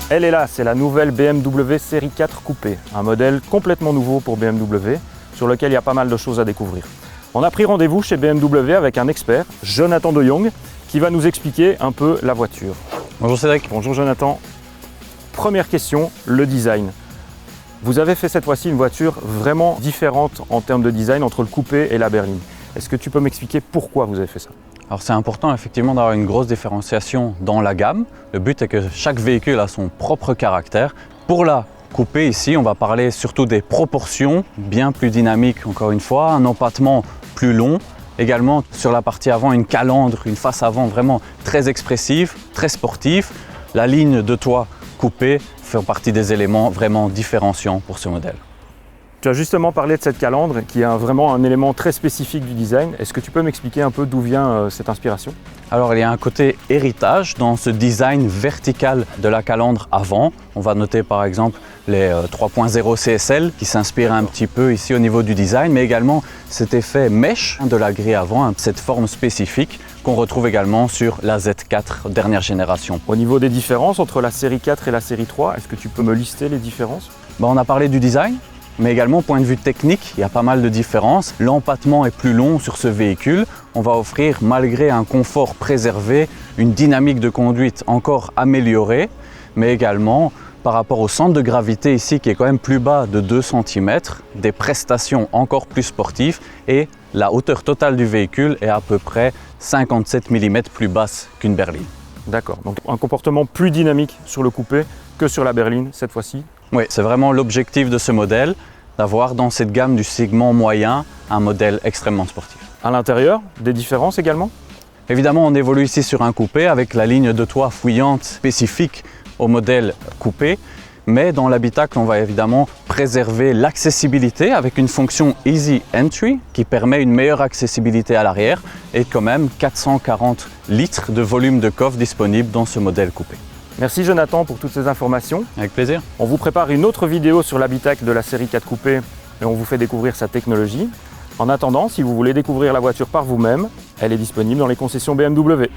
Elle est là, c'est la nouvelle BMW Série 4 Coupé, un modèle complètement nouveau pour BMW, sur lequel il y a pas mal de choses à découvrir. On a pris rendez-vous chez BMW avec un expert, Jonathan De Jong, qui va nous expliquer un peu la voiture. Bonjour Cédric. Bonjour Jonathan. Première question, le design. Vous avez fait cette fois-ci une voiture vraiment différente en termes de design entre le coupé et la berline. Est-ce que tu peux m'expliquer pourquoi vous avez fait ça? Alors c'est important effectivement d'avoir une grosse différenciation dans la gamme. Le but est que chaque véhicule a son propre caractère. Pour la coupé ici, on va parler surtout des proportions, bien plus dynamiques encore une fois, un empattement plus long. Également sur la partie avant, une calandre, une face avant vraiment très expressive, très sportive. La ligne de toit coupée fait partie des éléments vraiment différenciants pour ce modèle. Tu as justement parlé de cette calandre qui est vraiment un élément très spécifique du design. Est-ce que tu peux m'expliquer un peu d'où vient cette inspiration? Alors il y a un côté héritage dans ce design vertical de la calandre avant. On va noter par exemple les 3.0 CSL qui s'inspirent un petit peu ici au niveau du design, mais également cet effet mèche de la grille avant, cette forme spécifique qu'on retrouve également sur la Z4 dernière génération. Au niveau des différences entre la série 4 et la série 3, est-ce que tu peux me lister les différences? On a parlé du design, mais également point de vue technique, il y a pas mal de différences. L'empattement est plus long sur ce véhicule. On va offrir, malgré un confort préservé, une dynamique de conduite encore améliorée, mais également par rapport au centre de gravité ici qui est quand même plus bas de 2 cm, des prestations encore plus sportives et la hauteur totale du véhicule est à peu près 57 mm plus basse qu'une berline. D'accord, donc un comportement plus dynamique sur le coupé que sur la berline cette fois-ci? Oui, c'est vraiment l'objectif de ce modèle, d'avoir dans cette gamme du segment moyen un modèle extrêmement sportif. À l'intérieur, des différences également? Évidemment, on évolue ici sur un coupé avec la ligne de toit fouillante spécifique au modèle coupé, mais dans l'habitacle, on va évidemment préserver l'accessibilité avec une fonction Easy Entry qui permet une meilleure accessibilité à l'arrière et quand même 440 litres de volume de coffre disponible dans ce modèle coupé. Merci Jonathan pour toutes ces informations. Avec plaisir. On vous prépare une autre vidéo sur l'habitacle de la série 4 Coupé et on vous fait découvrir sa technologie. En attendant, si vous voulez découvrir la voiture par vous-même, elle est disponible dans les concessions BMW.